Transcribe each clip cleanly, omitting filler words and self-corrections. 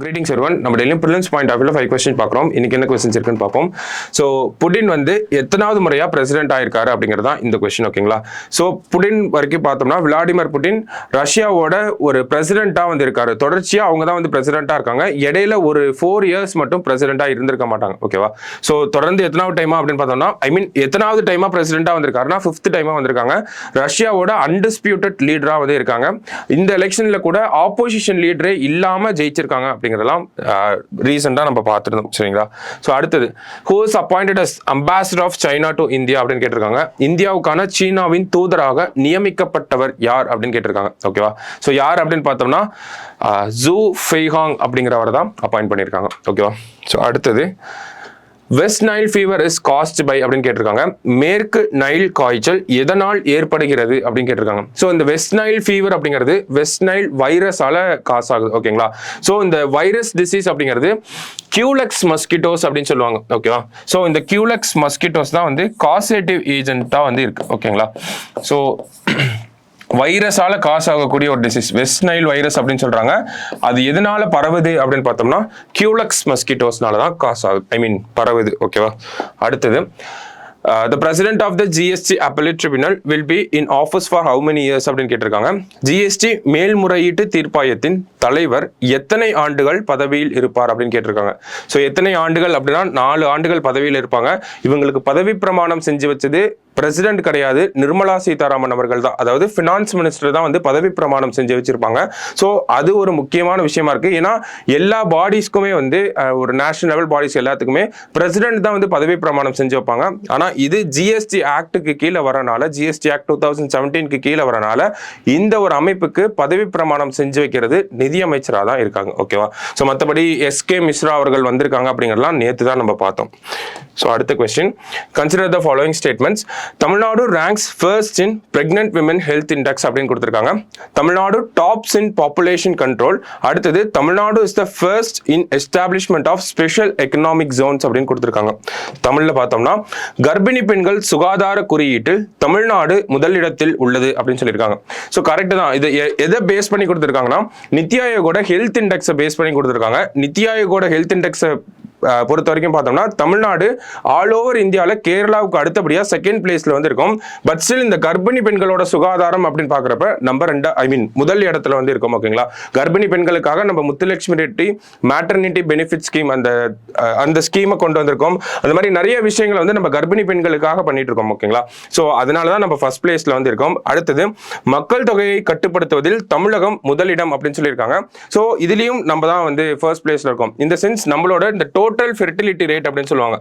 Greetings everyone. நம்ம டெய்லியும் prelims point of வியூல 5 क्वेश्चन பார்க்குறோம். இன்னைக்கு என்ன क्वेश्चंस இருக்குன்னு பார்ப்போம். ஸோ புடின் வந்து எத்தனாவது முறையா பிரசிடென்ட் ஆயிருக்காரு அப்படிங்கிறது தான் இந்த क्वेश्चन, ஓகேங்களா? ஸோ புடின் வரைக்கும் பார்த்தோம்னா விளாடிமிர் புடின் ரஷ்யாவோட ஒரு பிரசிடென்ட்டா வந்து இருக்காரு. தொடர்ச்சியா அவங்க தான் வந்து பிரசிடென்ட்டா இருக்காங்க. இடையில ஒரு 4 இயர்ஸ் மட்டும் பிரசிடென்ட்டா இருந்திருக்க மாட்டாங்க, ஓகேவா? ஸோ தொடர்ந்து எத்தனாவது டைமா அப்படின்னு பார்த்தோம்னா எத்தனாவது டைமா பிரசிடென்ட்டா வந்திருக்காருன்னா 5th டைமா வந்திருக்காங்க. ரஷ்யாவோட அன்டிஸ்பியூட்டட் லீடரா வந்து இருக்காங்க. இந்த எலெக்ஷன்ல கூட ஆப்போசிஷன் லீடரே இல்லாம ஜெயிச்சிருக்காங்க அப்படிங்கிறதெல்லாம் ரீசெண்டாக நம்ம பார்த்துருந்தோம், சரிங்களா? ஸோ அடுத்தது, who is appointed as ambassador of China to India அப்படின்னு கேட்டிருக்காங்க. இந்தியாவுக்கான சீனாவின் தூதராக நியமிக்கப்பட்டவர் யார் அப்படின்னு கேட்டிருக்காங்க, ஓகேவா? ஸோ யார் அப்படின்னு பார்த்தோம்னா ஜூ ஃபெய்ஹாங் அப்படிங்கிறவர் தான் அப்பாயிண்ட் பண்ணியிருக்காங்க, ஓகேவா? ஸோ அடுத்தது, West Nile fever is caused by அப்படின்னு கேட்டிருக்காங்க. மேற்கு நைல் காய்ச்சல் எதனால் ஏற்படுகிறது அப்படின்னு கேட்டிருக்காங்க. ஸோ இந்த வெஸ்ட் நைல் ஃபீவர் அப்படிங்கிறது வெஸ்ட் நைல் வைரஸால காஸ் ஆகுது, ஓகேங்களா? ஸோ இந்த வைரஸ் டிசீஸ் அப்படிங்கிறது கியூலெக்ஸ் மஸ்கிட்டோஸ் அப்படின்னு சொல்லுவாங்க, ஓகேவா? ஸோ இந்த கியூலெக்ஸ் மஸ்கிட்டோஸ் தான் வந்து காசேட்டிவ் ஏஜென்ட்டாக வந்து இருக்கு, ஓகேங்களா? ஸோ வைரஸால காசு ஆகக்கூடிய ஒரு டிசீஸ் வெஸ்ட் நைல் வைரஸ் அப்படின்னு சொல்றாங்க. அது எதனால பரவுது அப்படின்னு பார்த்தோம்னா கியூலெக்ஸ் மஸ்கிட்டோஸ்னால தான் காசு ஆகுது, பரவுது, ஓகேவா? அடுத்தது, the president of the GST appellate tribunal will be in office for how many years அப்படின்னு கேட்டிருக்காங்க. GST மேல்முறையீட்டு தீர்ப்பாயத்தின் தலைவர் எத்தனை ஆண்டுகள் பதவியில் இருப்பார் அப்படின்னு கேட்டிருக்காங்க. ஸோ எத்தனை ஆண்டுகள் அப்படின்னா 4 ஆண்டுகள் பதவியில் இருப்பாங்க. இவங்களுக்கு பதவி பிரமாணம் செஞ்சு வச்சது பிரசிடென்ட் கிடையாது, நிர்மலா சீதாராமன் அவர்கள் தான். அதாவது ஃபினான்ஸ் மினிஸ்டர் தான் வந்து பதவி பிரமாணம் செஞ்சு வச்சிருப்பாங்க. ஸோ அது ஒரு முக்கியமான விஷயமா இருக்கு. ஏன்னா எல்லா பாடிஸ்க்குமே வந்து ஒரு நேஷனல் லெவல் பாடிஸ் எல்லாத்துக்குமே பிரசிடென்ட் தான் வந்து பதவி பிரமாணம் செஞ்சு வைப்பாங்க. ஆனா இது ஜிஎஸ்டி ஆக்டுக்கு கீழே வரனால, ஜிஎஸ்டி ஆக்ட் 2017க்கு கீழே வரனால இந்த ஒரு அமைப்புக்கு பதவி பிரமாணம் செஞ்சு வைக்கிறது நிதியமைச்சராக தான் இருக்காங்க, ஓகேவா? ஸோ மற்றபடி எஸ்கே மிஸ்ரா அவர்கள் வந்திருக்காங்க அப்படிங்கிறதுலாம் நேற்று தான் நம்ம பார்த்தோம். ஸோ அடுத்த question, consider the following statements. Tamil Nadu ranks first in pregnant women health index அப்படின்னு கொடுத்துருக்காங்க. Tamil Nadu tops in population control. அடுத்தது, Tamil Nadu is the first in establishment of special economic zones அப்படின்னு கொடுத்துருக்காங்க. தமிழ்ல பார்த்தோம்னா கர்ப்பிணி பெண்கள் சுகாதார குறியீட்டில் தமிழ்நாடு முதலிடத்தில் உள்ளது அப்படின்னு சொல்லியிருக்காங்க. ஸோ கரெக்ட் தான். இது எதை பேஸ் பண்ணி கொடுத்துருக்காங்கன்னா நித்தி ஆயோகோட ஹெல்த் இண்டெக்ஸை பேஸ் பண்ணி கொடுத்துருக்காங்க. நித்தி ஆயோகோட ஹெல்த் இண்டெக்ஸை பொறுத்த வரைக்கும் பார்த்தோம்னா தமிழ்நாடு ஆல் ஓவர் இந்தியாவில் கேரளாவுக்கு அடுத்தபடியாக 2nd பிளேஸ்ல வந்து இருக்கும். பட் ஸ்டில் இந்த கர்ப்பிணி பெண்களோட சுகாதாரம் அப்படின்னு பார்க்குறப்ப நம்பர் 2 முதல் இடத்துல வந்து இருக்கும், ஓகேங்களா? கர்ப்பிணி பெண்களுக்காக நம்ம Muthulakshmi Reddy maternity benefit scheme அந்த ஸ்கீமை கொண்டு வந்திருக்கோம். அந்த மாதிரி நிறைய விஷயங்களை வந்து நம்ம கர்ப்பிணி பெண்களுக்காக பண்ணிட்டு இருக்கோம், ஓகேங்களா? ஸோ அதனால தான் நம்ம ஃபர்ஸ்ட் பிளேஸ்ல வந்து இருக்கோம். அடுத்தது, மக்கள் தொகையை கட்டுப்படுத்துவதில் தமிழகம் முதலிடம் அப்படின்னு சொல்லியிருக்காங்க. ஸோ இதுலயும் நம்ம தான் வந்து ஃபர்ஸ்ட் பிளேஸ்ல இருக்கோம். இந்த சென்ஸ் நம்மளோட இந்த டோட்டல் ஃபெர்டிலிட்டி ரேட் அப்படின்னு சொல்லுவாங்க.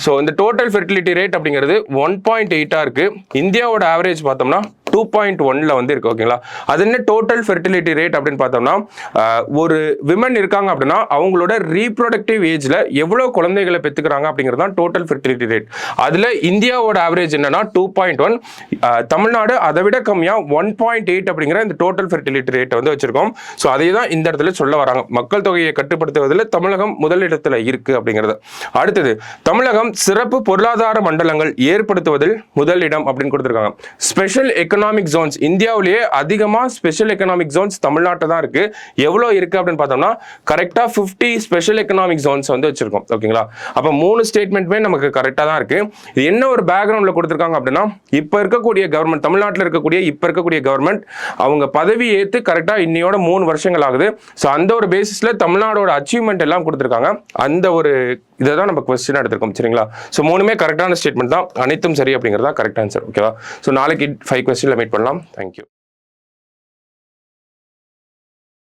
ஸோ இந்த டோட்டல் ஃபெர்டிலிட்டி ரேட் அப்படிங்கிறது 1.8 இருக்கு. இந்தியாவோட ஆவரேஜ் பார்த்தோம்னா 2.1ல வந்து இருக்கு, ஓகேங்களா? அது என்ன டோட்டல் ஃபெர்டிலிட்டி ரேட் அப்படின்னு பார்த்தோம்னா ஒரு விமன் இருக்காங்க அப்படின்னா அவங்களோட ரீப்ரொடக்டிவ் ஏஜ்ல எவ்வளவு குழந்தைகளை பெற்றுக்கிறாங்க அப்படிங்கிறது தான் டோட்டல் ஃபெர்டிலிட்டி ரேட். அதுல இந்தியாவோட ஆவரேஜ் என்னன்னா 2.1, தமிழ்நாடு அதை விட கம்மியா 1.8 அப்படிங்கிற இந்த டோட்டல் ஃபெர்டிலிட்டி ரேட் வந்து வச்சிருக்கோம். ஸோ அதே தான் இந்த இடத்துல சொல்ல வராங்க. மக்கள் தொகையை கட்டுப்படுத்துவதில் தமிழகம் முதலிடத்துல இருக்கு அப்படிங்கிறது. அடுத்தது, தமிழகம் சிறப்பு பொருளாதார மண்டலங்கள் ஏற்படுத்துவதில் முதலிடம் அப்படின்னு கொடுத்திருக்காங்க. ஸ்பெஷல் எக்கனாமிக் ஜோன்ஸ் இந்தியாவிலேயே அதிகமா ஸ்பெஷல் எக்கனாமிக் ஜோன்ஸ் தமிழ்நாட்டில் தான் இருக்கு. எவ்வளவு இருக்கு அப்படின்னு பார்த்தோம்னா கரெக்டா 50 ஸ்பெஷல் எக்கனாமிக் ஜோன்ஸ் வந்து வச்சிருக்கோம், ஓகேங்களா? அப்ப 3 ஸ்டேட்மெண்ட்மே நமக்கு கரெக்டா தான் இருக்கு. இது என்ன ஒரு பேக்ரவுண்ட்ல கொடுத்திருக்காங்க அப்படின்னா இப்ப இருக்கக்கூடிய கவர்மெண்ட், தமிழ்நாட்டில் இருக்கக்கூடிய கவர்மெண்ட் அவங்க பதவி ஏத்து கரெக்டா இன்னையோட 3 வருஷங்கள் ஆகுது. ஸோ அந்த ஒரு பேசிஸ்ல தமிழ்நாடோட அச்சீவ்மெண்ட் எல்லாம் கொடுத்திருக்காங்க. அந்த ஒரு இதை தான் நம்ம கொஸ்டின் எடுத்திருக்கோம், சரிங்களா? ஸோ 3மே கரெக்டான ஸ்டேட்மெண்ட் தான், அனைத்தும் சரி அப்படிங்கிறதா கரெக்ட் ஆன்சர், ஓகேவா? ஸோ நாளைக்கு 5 கொஸ்டின்ல மீட் பண்ணலாம். தேங்க்யூ.